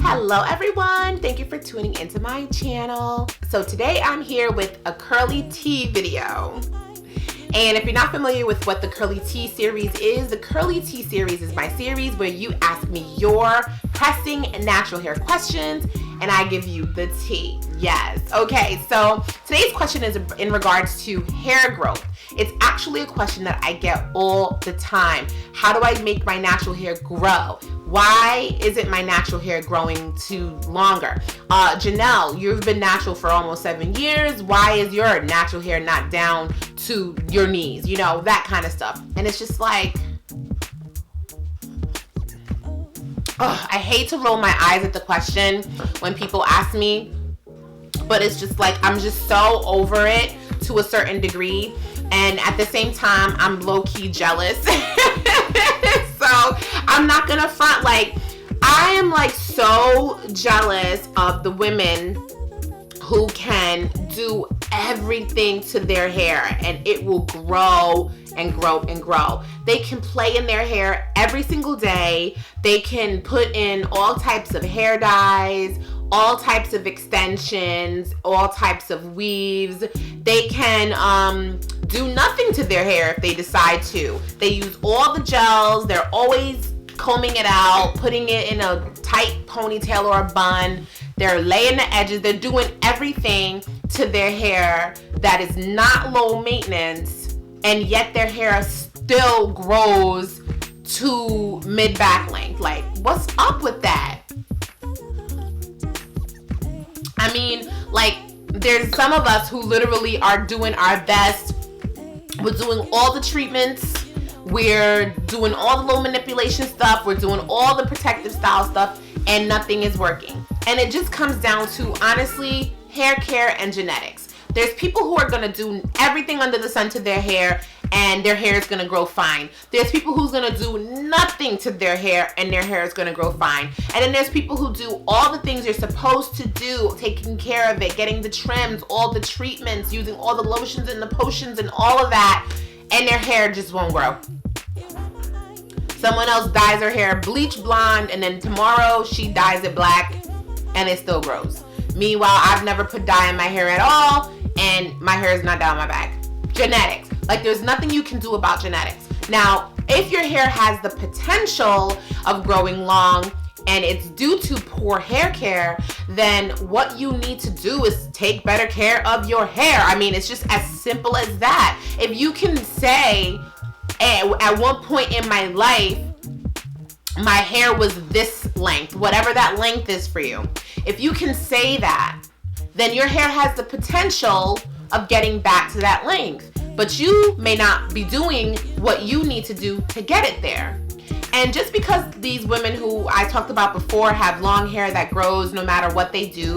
Hello everyone, thank you for tuning into my channel. So today I'm here with a curly tea video. And if you're not familiar with what the Curly Tea series is, the Curly Tea series is my series where you ask me your pressing natural hair questions and I give you the tea. Yes. Okay, so today's question is in regards to hair growth. It's actually a question that I get all the time. How do I make my natural hair grow? Why isn't my natural hair growing too longer? Jenell, you've been natural for almost 7 years. Why is your natural hair not down to your knees? You know, that kind of stuff. And it's just like, I hate to roll my eyes at the question when people ask me, but it's just like, I'm just so over it to a certain degree. And at the same time, I'm low-key jealous. So I'm not gonna front, like, I am like so jealous of the women who can do everything to their hair and it will grow and grow and grow. They can play in their hair every single day. They can put in all types of hair dyes, all types of extensions, all types of weaves. They can do nothing to their hair if they decide to. They use all the gels. They're always combing it out, putting it in a tight ponytail or a bun. They're laying the edges. They're doing everything to their hair that is not low maintenance, and yet their hair still grows to mid-back length. Like, what's up with that? I mean, like, there's some of us who literally are doing our best. We're doing all the treatments. We're doing all the low manipulation stuff. We're doing all the protective style stuff, and nothing is working. And it just comes down to, honestly, hair care and genetics. There's people who are gonna do everything under the sun to their hair and their hair is gonna grow fine. There's people who's gonna do nothing to their hair and their hair is gonna grow fine. And then there's people who do all the things you're supposed to do, taking care of it, getting the trims, all the treatments, using all the lotions and the potions and all of that, and their hair just won't grow. Someone else dyes her hair bleach blonde and then tomorrow she dyes it black and it still grows. Meanwhile, I've never put dye in my hair at all and my hair is not down my back. Genetics. Like, there's nothing you can do about genetics. Now, if your hair has the potential of growing long and it's due to poor hair care, then what you need to do is take better care of your hair. I mean, it's just as simple as that. If you can say, at one point in my life, my hair was this length, whatever that length is for you. If you can say that, then your hair has the potential of getting back to that length. But you may not be doing what you need to do to get it there. And just because these women who I talked about before have long hair that grows no matter what they do,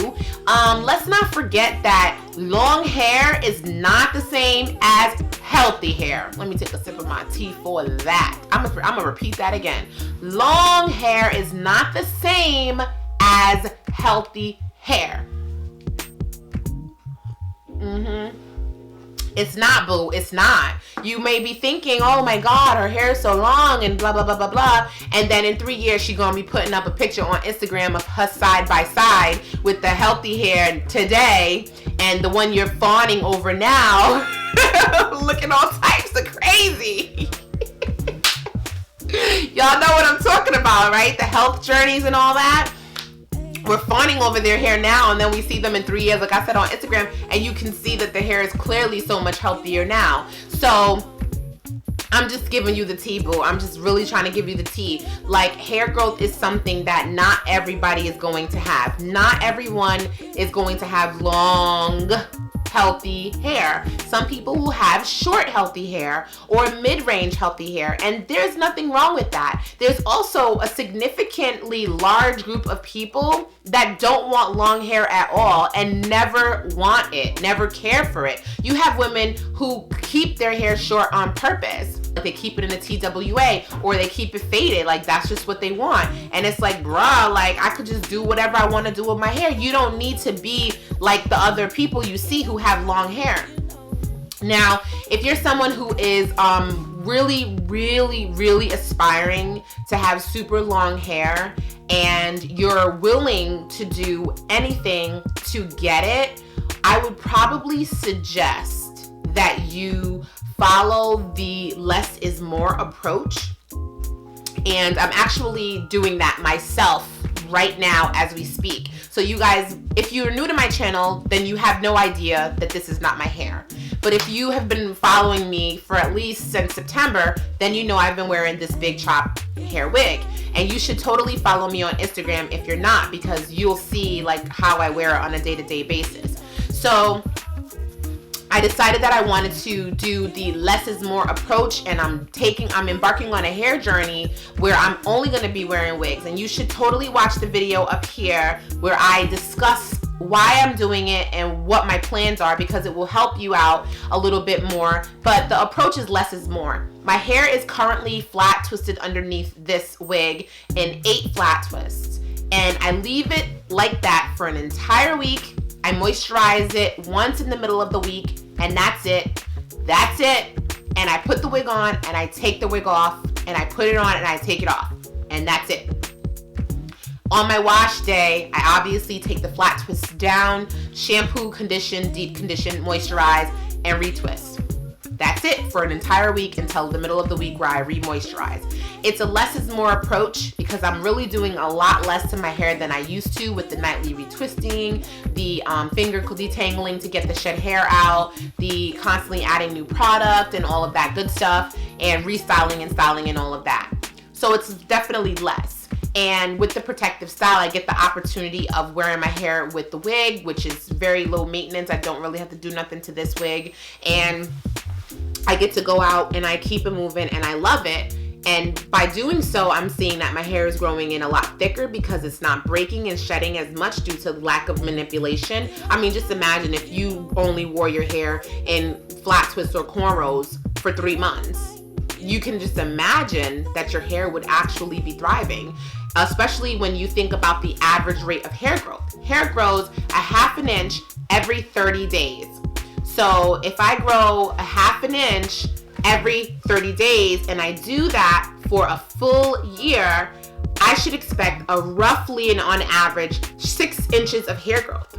let's not forget that long hair is not the same as healthy hair. Let me take a sip of my tea for that. I'm gonna repeat that again. Long hair is not the same as healthy hair. It's not, boo. It's not. You may be thinking, oh my God, her hair is so long and blah, blah, blah, blah, blah. And then in 3 years, she's going to be putting up a picture on Instagram of her side by side with the healthy hair today and the one you're fawning over now looking all types of crazy. Y'all know what I'm talking about, right? The health journeys and all that. We're fawning over their hair now, and then we see them in 3 years, like I said, on Instagram, and you can see that the hair is clearly so much healthier now. So I'm just giving you the tea, boo. I'm just really trying to give you the tea. Like, hair growth is something that not everybody is going to have. Not everyone is going to have long, healthy hair. Some people who have short, healthy hair or mid-range healthy hair, and there's nothing wrong with that. There's also a significantly large group of people that don't want long hair at all and never want it, never care for it. You have women who keep their hair short on purpose. They keep it in a TWA or they keep it faded. Like, that's just what they want. And it's like, bruh, like, I could just do whatever I want to do with my hair. You don't need to be like the other people you see who have long hair. Now, if you're someone who is really, really, really aspiring to have super long hair and you're willing to do anything to get it, I would probably suggest that you follow the less is more approach. And I'm actually doing that myself right now as we speak. So you guys, if you're new to my channel, then you have no idea that this is not my hair. But if you have been following me for at least since September, then you know I've been wearing this big chop hair wig. And you should totally follow me on Instagram if you're not, because you'll see like how I wear it on a day-to-day basis. So I decided that I wanted to do the less is more approach, and I'm embarking on a hair journey where I'm only going to be wearing wigs. And you should totally watch the video up here where I discuss why I'm doing it and what my plans are, because it will help you out a little bit more. But the approach is less is more. My hair is currently flat twisted underneath this wig in 8 flat twists, and I leave it like that for an entire week. I moisturize it once in the middle of the week, and that's it. That's it. And I put the wig on, and I take the wig off, and I put it on, and I take it off. And that's it. On my wash day, I obviously take the flat twist down, shampoo, condition, deep condition, moisturize, and retwist. That's it for an entire week until the middle of the week where I re-moisturize. It's a less is more approach because I'm really doing a lot less to my hair than I used to with the nightly retwisting, the finger detangling to get the shed hair out, the constantly adding new product and all of that good stuff, and restyling and styling and all of that. So it's definitely less. And with the protective style, I get the opportunity of wearing my hair with the wig, which is very low maintenance. I don't really have to do nothing to this wig. And I get to go out and I keep it moving, and I love it. And by doing so, I'm seeing that my hair is growing in a lot thicker because it's not breaking and shedding as much due to lack of manipulation. I mean, just imagine if you only wore your hair in flat twists or cornrows for 3 months. You can just imagine that your hair would actually be thriving, especially when you think about the average rate of hair growth. Hair grows a ½ an inch every 30 days. So if I grow a ½ an inch every 30 days and I do that for a full year, I should expect a roughly and on average 6 inches of hair growth.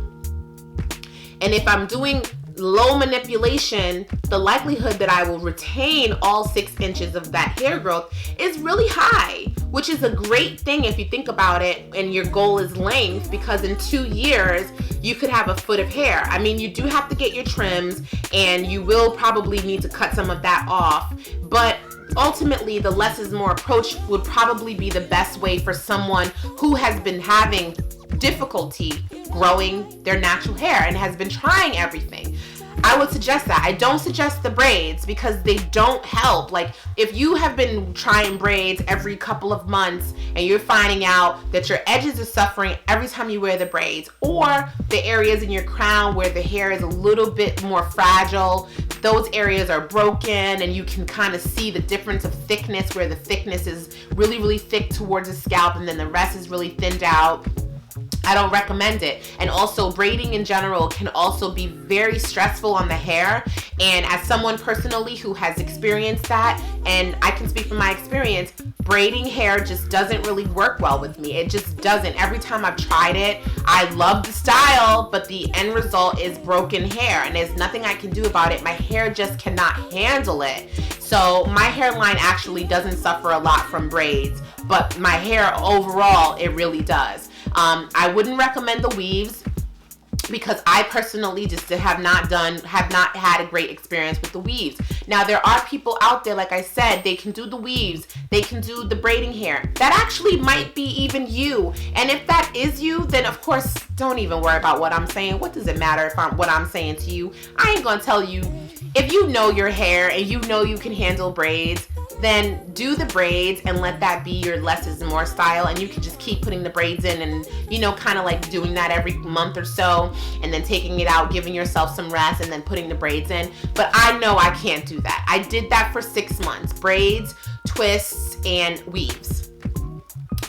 And if I'm doing low manipulation, the likelihood that I will retain all 6 inches of that hair growth is really high, which is a great thing if you think about it and your goal is length, because in 2 years you could have a foot of hair. I mean, you do have to get your trims and you will probably need to cut some of that off, but ultimately the less is more approach would probably be the best way for someone who has been having difficulty growing their natural hair and has been trying everything. I would suggest that. I don't suggest the braids because they don't help. Like, if you have been trying braids every couple of months and you're finding out that your edges are suffering every time you wear the braids, or the areas in your crown where the hair is a little bit more fragile, those areas are broken and you can kind of see the difference of thickness, where the thickness is really, really thick towards the scalp and then the rest is really thinned out, I don't recommend it. And also, braiding in general can also be very stressful on the hair. And as someone personally who has experienced that, and I can speak from my experience, braiding hair just doesn't really work well with me. It just doesn't. Every time I've tried it, I love the style, but the end result is broken hair, and there's nothing I can do about it. My hair just cannot handle it. So my hairline actually doesn't suffer a lot from braids, but my hair overall, it really does. I wouldn't recommend the weaves because I personally just have not had a great experience with the weaves. Now, there are people out there, like I said, they can do the weaves, they can do the braiding hair. That actually might be even you. And if that is you, then of course, don't even worry about what I'm saying. What does it matter if what I'm saying to you? I ain't gonna tell you. If you know your hair and you know you can handle braids, then do the braids and let that be your less is more style, and you can just keep putting the braids in and, you know, kind of like doing that every month or so and then taking it out, giving yourself some rest and then putting the braids in. But I know I can't do that. I did that for 6 months. Braids, twists, and weaves.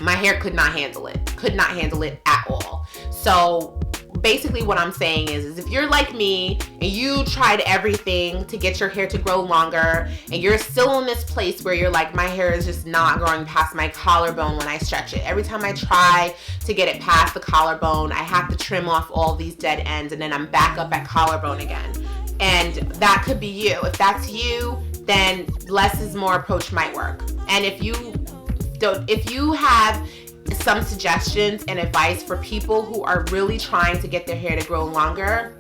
My hair could not handle it. Could not handle it at all. So basically what I'm saying is if you're like me and you tried everything to get your hair to grow longer and you're still in this place where you're like, my hair is just not growing past my collarbone when I stretch it. Every time I try to get it past the collarbone, I have to trim off all these dead ends and then I'm back up at collarbone again. And that could be you. If that's you, then less is more approach might work. And if you have some suggestions and advice for people who are really trying to get their hair to grow longer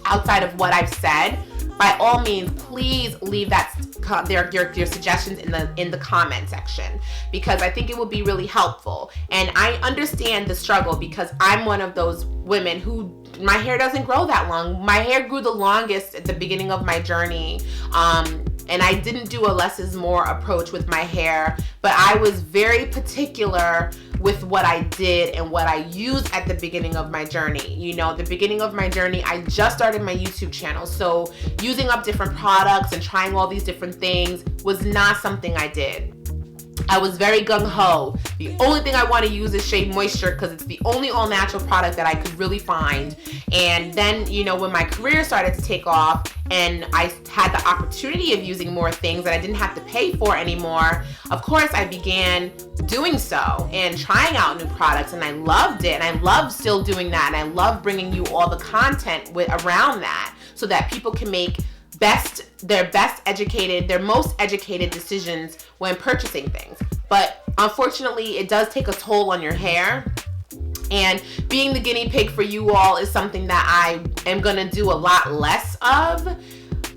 outside of what I've said, by all means, please leave your suggestions in the comment section, because I think it would be really helpful. And I understand the struggle because I'm one of those women who my hair doesn't grow that long. My hair grew the longest at the beginning of my journey. And I didn't do a less is more approach with my hair, but I was very particular with what I did and what I used at the beginning of my journey. You know, the beginning of my journey, I just started my YouTube channel. So using up different products and trying all these different things was not something I did. I was very gung-ho. The only thing I want to use is Shea Moisture because it's the only all-natural product that I could really find. And then, you know, when my career started to take off and I had the opportunity of using more things that I didn't have to pay for anymore, of course I began doing so and trying out new products, and I loved it, and I love still doing that, and I love bringing you all the content around that so that people can make their most educated decisions when purchasing things. But unfortunately, it does take a toll on your hair. And being the guinea pig for you all is something that I am gonna do a lot less of.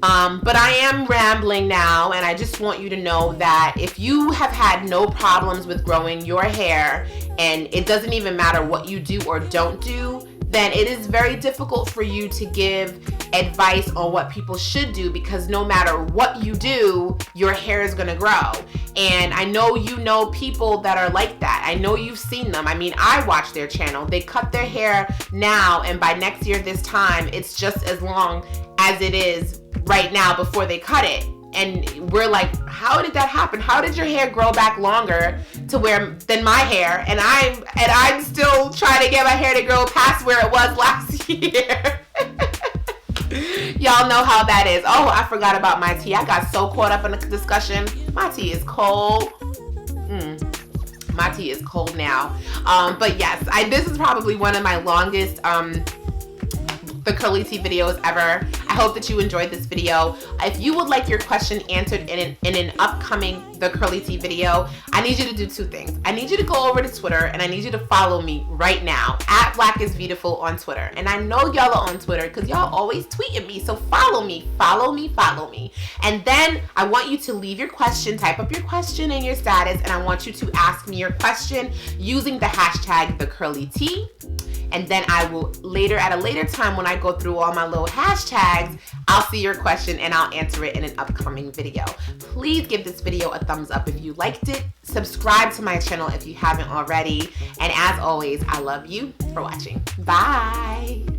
But I am rambling now, and I just want you to know that if you have had no problems with growing your hair, and it doesn't even matter what you do or don't do, then it is very difficult for you to give advice on what people should do, because no matter what you do, your hair is gonna grow. And I know you know people that are like that. I know you've seen them. I mean, I watch their channel. They cut their hair now, and by next year this time, it's just as long as it is right now before they cut it. And we're like, how did that happen? How did your hair grow back longer than my hair? And I'm still trying to get my hair to grow past where it was last year. Y'all know how that is. Oh, I forgot about my tea. I got so caught up in the discussion. My tea is cold. My tea is cold now. But yes, this is probably one of my longest the curly tea videos ever. I hope that you enjoyed this video. If you would like your question answered in an upcoming The Curly Tea video, I need you to do two things. I need you to go over to Twitter, and I need you to follow me right now at BlakIzBeautyful on Twitter. And I know y'all are on Twitter because y'all always tweet at me, so follow me. And then I want you to leave your question, type up your question in your status, and I want you to ask me your question using the hashtag #TheCurlyTea. And then I will at a later time, when I go through all my little hashtags, I'll see your question and I'll answer it in an upcoming video. Please give this video a thumbs up if you liked it. Subscribe to my channel if you haven't already. And as always, I love you for watching. Bye.